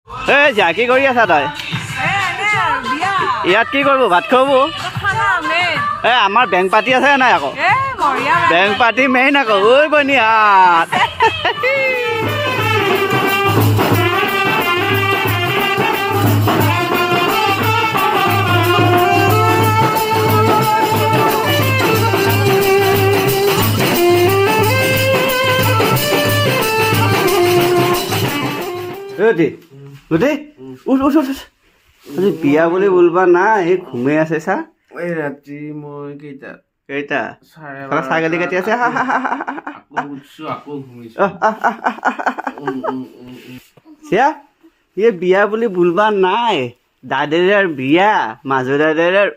এই যা কি কৰি আছা তই? ইয়াত কি কৰিব? ভাত খুৱাব? এই আমাৰ বেংক পাৰ্টি আছে নাই আকৌ? বেংক পাৰ্টি মেইন আকৌ। ঐ বনিয়াত আজি বিয়া বুলি বুলবা নাই, এই ঘুমাই আছে চা। এই ৰাতি মই কেইটা ছাগলী কাটি আছে। আকৌ ঘুমিছো। চিয়া এই বিয়া বুলি বুলবা নাই, দাদেৰাৰ বিয়া, মাজু দাদেৰাৰ।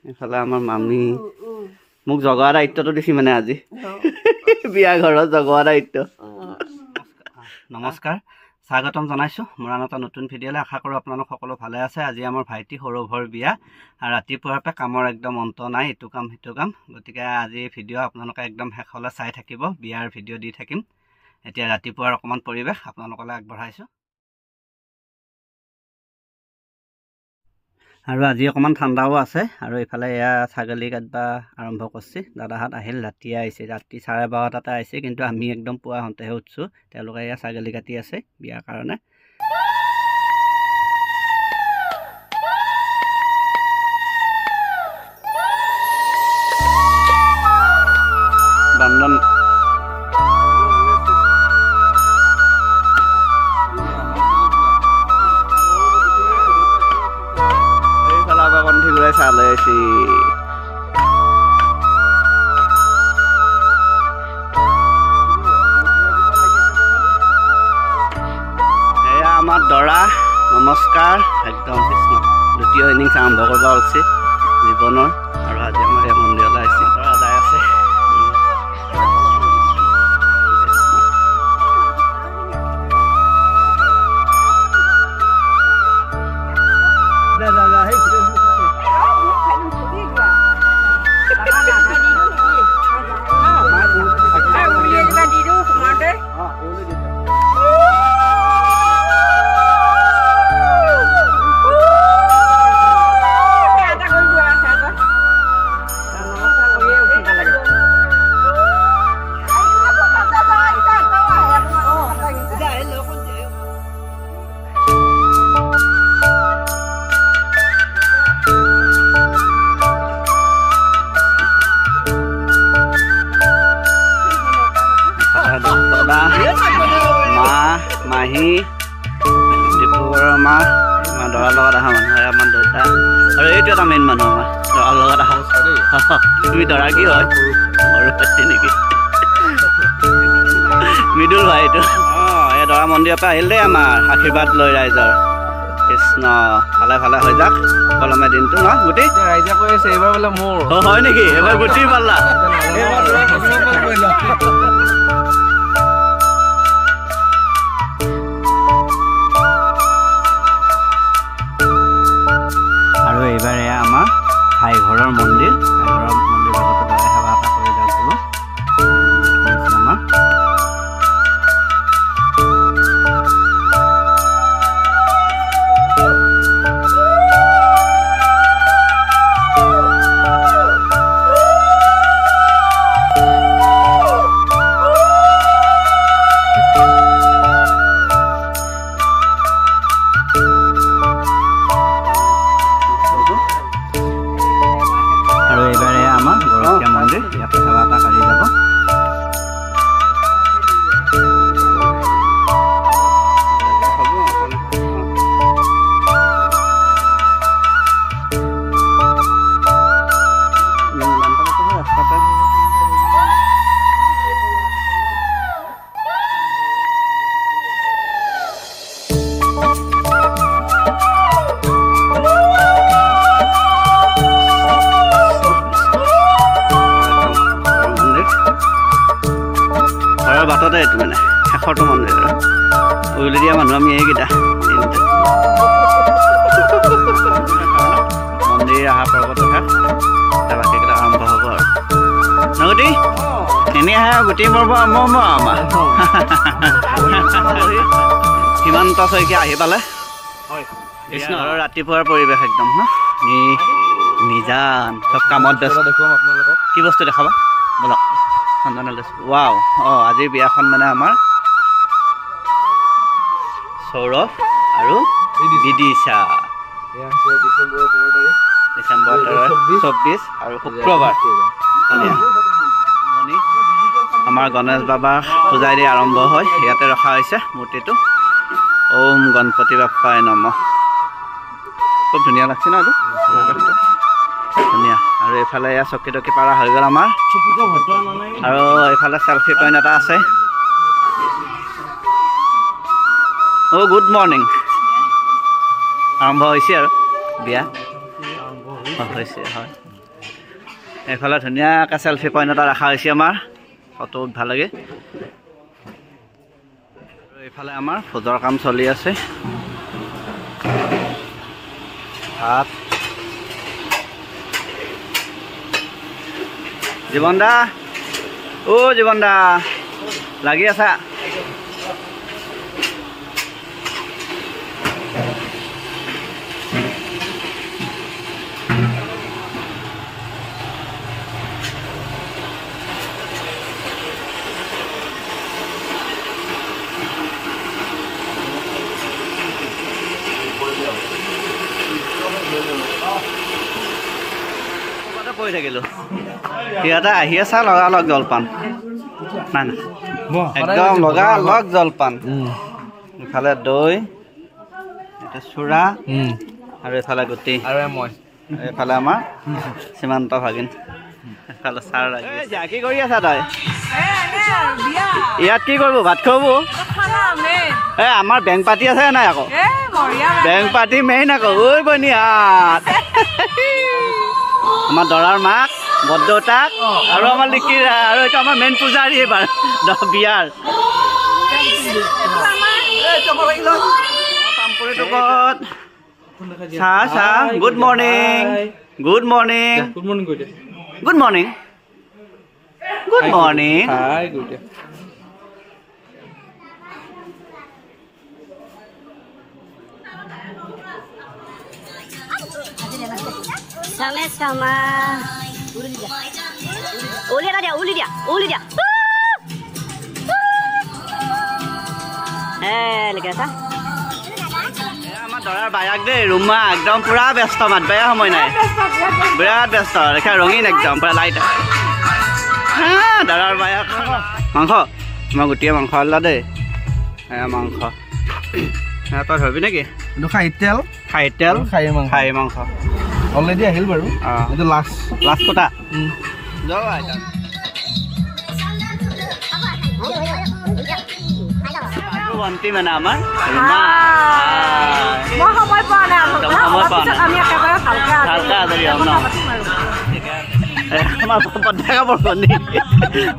এইফালে আমাৰ মামী মোক জগোৱা দায়িত্বটো দিছি মানে আজি বিয়া ঘৰত জগোৱা দায়িত্ব। নমস্কাৰ, স্বাগতম জনাইছোঁ মোৰ আন এটা নতুন ভিডিঅ'লৈ। আশা কৰোঁ আপোনালোক সকলো ভালে আছে। আজি আমাৰ ভাইটি সৌৰভৰ বিয়া। ৰাতিপুৱাৰ পৰা কামৰ একদম অন্ত নাই, ইটো কাম সিটো কাম। গতিকে আজি ভিডিঅ' আপোনালোকে একদম শেষলৈ চাই থাকিব, বিয়াৰ ভিডিঅ' দি থাকিম। এতিয়া ৰাতিপুৱাৰ অকণমান পৰিৱেশ আপোনালোকলৈ আগবঢ়াইছোঁ। আৰু আজি অকণমান ঠাণ্ডাও আছে। আৰু এইফালে এয়া ছাগলী কাটবা আৰম্ভ কৰিছে। দাদাহঁত আহিল, ৰাতিয়ে আহিছে, ৰাতি 12:30টাতে আহিছে, কিন্তু আমি একদম পুৱা হওঁতেহে উঠছোঁ। তেওঁলোকে এয়া ছাগলী কাটি আছে বিয়াৰ কাৰণে। বান্দন চালে আছি। এয়া আমাৰ দৰা। নমস্কাৰ। একদম কৃষ্ণ দ্বিতীয় ইনিংছ আৰম্ভ কৰিব ওলছে জীৱনৰ। আৰু আজি আমাৰ এই মন্দিৰলৈ আহিছে, দৰা যাই আছে। মাহী, ডিব্ৰুগড়ৰ মা, আমাৰ দৰাৰ লগত অহা মানুহ, আমাৰ দেউতা। আৰু এইটো এটা মেইন মানুহ আমাৰ দৰাৰ লগত অহা। তুমি দৰা কি হয়? সৰু পাতি নেকি? মৃদুল ভাই এইটো। এই দৰা মন্দিৰৰ পৰা আহিল দেই আমাৰ আশীৰ্বাদ লৈ ৰাইজৰ। কৃষ্ণ ভালে ভালে হৈ যাক কলমে দিনটো ন। গোটেই ৰাইজে কৈ আছে এইবাৰ বোলে মোৰ। হয় নেকি? এইবাৰ গুটি পাল্লা। আৰু এইবাৰ এয়া আমাৰ ভাই ঘৰৰ মন্দিৰ। ভাই ঘৰৰ মন্দিৰ লগতো দৰাই সেৱা এটা কৰি যাওক বোলো। আমাৰ মন্দিৰ ইয়াতে সেৱা এটা কৰি যাব। বাটতে এইটো মানে শেষৰটো মন্দিৰ। উৰুলি দিয়া মানুহ আমি এইকেইটা। মন্দিৰ অহা পৰ্বটো শেষ, বাকীকেইটা আৰম্ভ হ'ব আৰু নগতি এনেই আহে গোটেই পৰ্ব আৰম্ভ আমাৰ সীমান্ত শইকীয়া আহি পালে কৃষ্ণ আৰু ৰাতিপুৱাৰ পৰিৱেশ একদম ন নিজান চব কামত ব্যস্ত দেখুৱাম আপোনালোকক কি বস্তু দেখাবা বলক সন্ধানলৈ লৈছোঁ ৱাও আজিৰ বিয়াখন মানে আমাৰ সৌৰভ আৰু বিদিশা ডিচেম্বৰ 24 আৰু শুক্ৰবাৰ আমাৰ গণেশ বাবাৰ পূজাই দি আৰম্ভ হয় ইয়াতে ৰখা হৈছে মূৰ্তিটো ওম গণপতি বাপ্পাই নমঃ খুব ধুনীয়া লাগছে ন এইটো ধুনীয়া আৰু এইফালে এয়া চকী টকী পাৰা হৈ গ'ল আমাৰ আৰু এইফালে চেলফি পইণ্ট এটা আছে গুড মৰ্ণিং আৰম্ভ হৈছে আৰু বিয়া হৈছে হয় এইফালে ধুনীয়াকৈ চেলফি পইণ্ট এটা ৰখা হৈছে আমাৰ ফটো ভাল লাগে আৰু এইফালে আমাৰ ভোজৰ কাম চলি আছে ভাত জীৱন দা জীৱন দা লাগি আছা পৰি থাকিলোঁ সিহঁতে আহি আছে লগালগ জলপান নাই নাই একদম লগালগ জলপান ইফালে দৈ এটা চুৰা আৰু এইফালে গুটি আৰু মই এইফালে আমাৰ সীমান্ত ভাগিন এইফালে চাৰ লাগি কি কৰি আছা তই ইয়াত কি কৰিব ভাত খুৱাব আমাৰ বেংক পাতি আছে নাই আকৌ বেংক পাতি মেইন আকৌ ঐ বনিয়াত আমাৰ দৰাৰ মাক বৰদেউতাক আৰু আমাৰ লিকিৰা আৰু এইটো আমাৰ মেইন পূজাৰী এইবাৰ বিয়াৰ পামপুৰি টুকত চাহ good morning good morning good morning কৈ দে গুড মৰ্ণিং গুড মৰ্ণিং হাই কৈ দে Sama-sama. Uli dia. Lega sah. আমাৰ দৰাৰ বায়াক দেই ৰুমা একদম পুৰা ব্যস্ত মাত বেয়া সময় নাই বিৰাট ব্যস্ত দেখা ৰঙীন একদম পুৰা লাইট দৰাৰ বায়াক মাংস মই গোটেই মাংস আনিলা দেই মাংস তই ধৰিবি নেকি এইটো খাহী তেল খাহী মাংস অলৰেডি আহিল বাৰু এইটো লাষ্ট কটা ভণ্টি মানে আমাৰ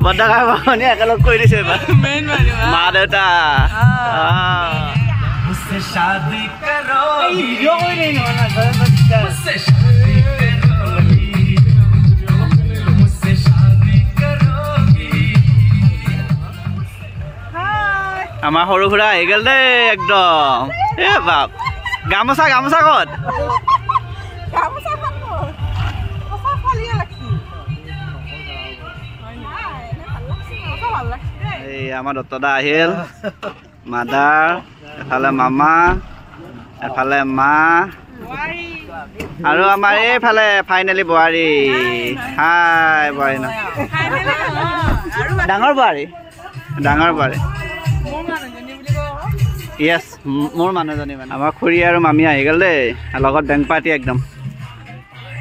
বৰ্তাকাপনি একেলগ কৰি দিছে মা দেউতা আমাৰ সৰু খুৰা আহি গ'ল দেই একদম বাপ গামোচা ক'ত এই আমাৰ দত্তদা আহিল মাদাৰ এফালে মামা এফালে মা আৰু আমাৰ এইফালে ফাইনেলি বোৱাৰী হাই বোৱাৰী ন ডাঙৰ বোৱাৰী য়েছ মোৰ মানুহজনী মানে আমাৰ খুৰী আৰু মামী আহি গ'ল দেই লগত বেংক পাৰ্টি একদম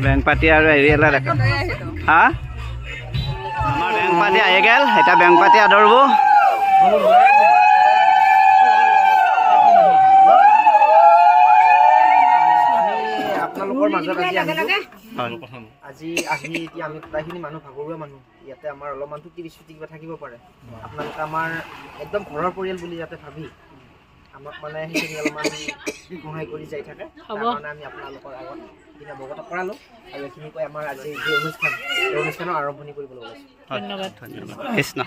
বেংক পাৰ্টি আৰু হেৰি এলা দেখা হা আমাৰ বেংক পাৰ্টি আহি গ'ল এতিয়া বেংক পাৰ্টি আদৰিব আপোনালোকৰ মাজত আজি আহি এতিয়া আমি প্ৰায়খিনি মানুহ ভাগৰুৱা মানুহ ইয়াতে আমাৰ অলপমান টুটি কিবা থাকিব পাৰে আপোনালোকে আমাৰ একদম ঘৰৰ পৰিয়াল বুলি যাতে ভাবি আমাক মানে সেইখিনি অলপমান সহায় কৰি যাই থাকে তাৰকাৰণে আমি আপোনালোকৰ আগত সেইখিনি অৱগত কৰালোঁ আৰু এইখিনি কৈ আমাৰ আজি যি অনুষ্ঠান এই অনুষ্ঠানৰ আৰম্ভণি কৰিবলৈ ওলাইছোঁ ধন্যবাদ কৃষ্ণ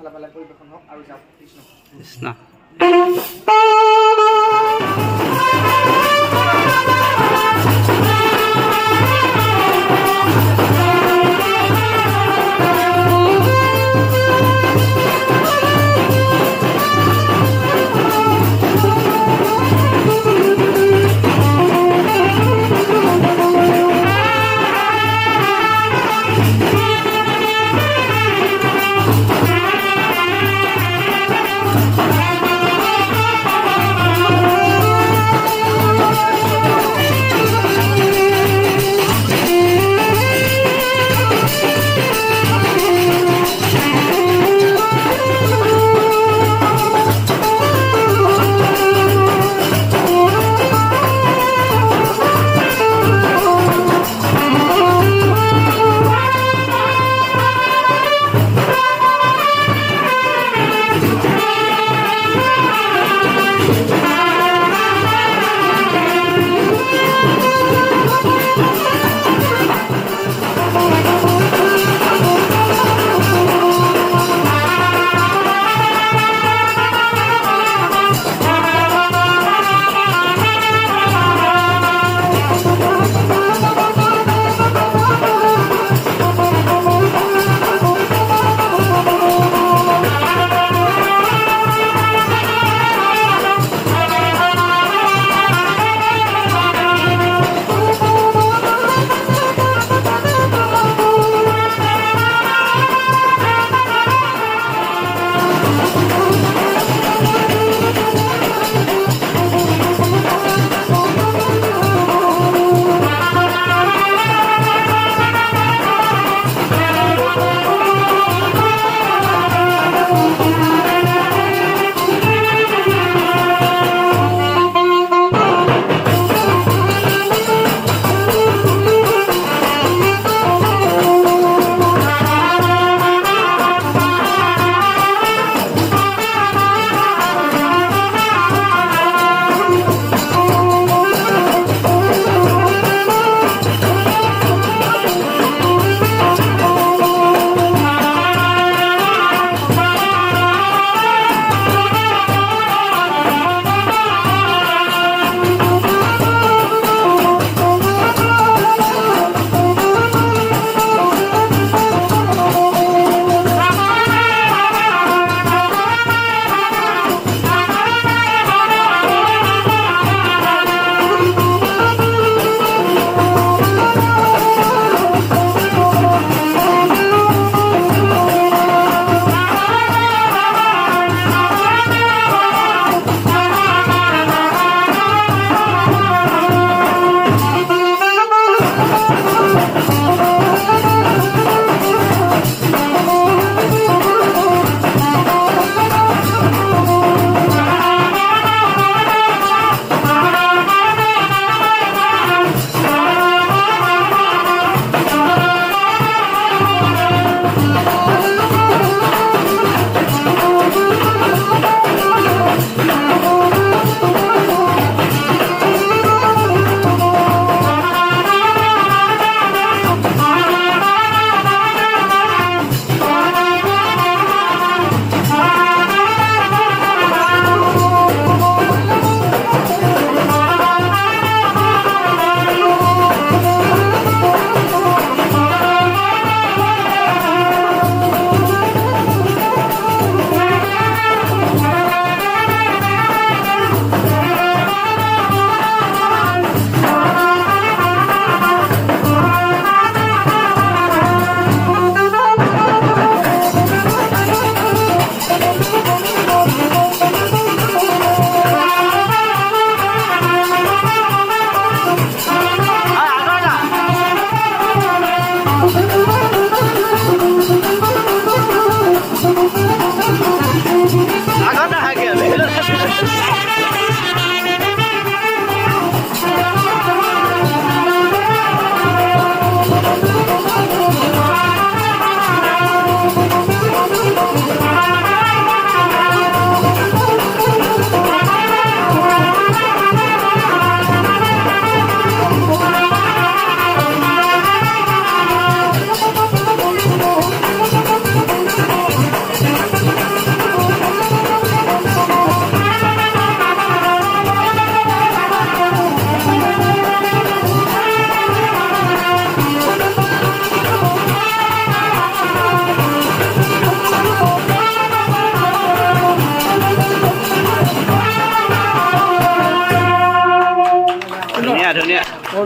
আলাপালা পৰিৱেশন হওক আৰু যাওক কৃষ্ণ কৃষ্ণ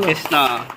কৃষ্ণ